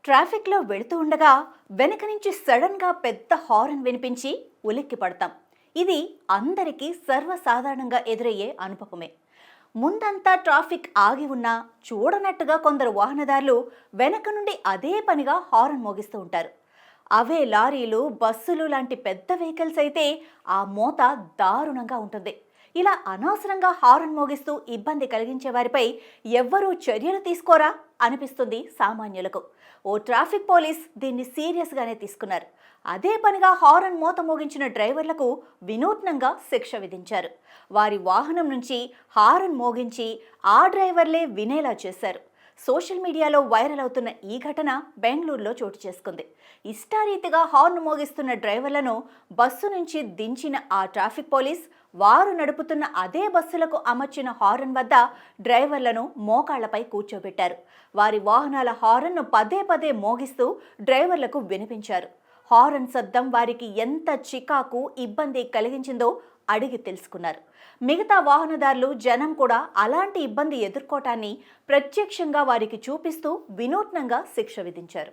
ట్రాఫిక్లో వెళుతూ ఉండగా వెనక నుంచి సడన్గా పెద్ద హారన్ వినిపించి ఉలిక్కి పడతాం. ఇది అందరికీ సర్వసాధారణంగా ఎదురయ్యే అనుభవమే. ముందంతా ట్రాఫిక్ ఆగి ఉన్నా చూడనట్టుగా కొందరు వాహనదారులు వెనక నుండి అదే పనిగా హారన్ మోగిస్తూ ఉంటారు. అవే లారీలు, బస్సులు లాంటి పెద్ద వెహికల్స్ అయితే ఆ మోత దారుణంగా ఉంటుంది. ఇలా అనవసరంగా హారన్ మోగిస్తూ ఇబ్బంది కలిగించే వారిపై ఎవ్వరూ చర్యలు తీసుకోరా అనిపిస్తుంది సామాన్యులకు. ఓ ట్రాఫిక్ పోలీస్ దీన్ని సీరియస్గానే తీసుకున్నారు. అదే పనిగా హారన్ మోత మోగించిన డ్రైవర్లకు వినూత్నంగా శిక్ష విధించారు. వారి వాహనం నుంచి హారన్ మోగించి ఆ డ్రైవర్లే వినేలా చేశారు. సోషల్ మీడియాలో వైరల్ అవుతున్న ఈ ఘటన బెంగళూరులో చోటు చేసుకుంది. ఇష్టారీతిగా హార్న్ మోగిస్తున్న డ్రైవర్లను బస్సు నుంచి దించిన ఆ ట్రాఫిక్ పోలీస్ వారు నడుపుతున్న అదే బస్సులకు అమర్చిన హారన్ వద్ద డ్రైవర్లను మోకాళ్లపై కూర్చోబెట్టారు. వారి వాహనాల హారన్ను పదే పదే మోగిస్తూ డ్రైవర్లకు వినిపించారు. హారన్ శబ్దం వారికి ఎంత చికాకు, ఇబ్బంది కలిగించిందో అడిగి తెలుసుకున్నారు. మిగతా వాహనదారులు, జనం కూడా అలాంటి ఇబ్బంది ఎదుర్కోవటాన్ని ప్రత్యక్షంగా వారికి చూపిస్తూ వినూత్నంగా శిక్ష విధించారు.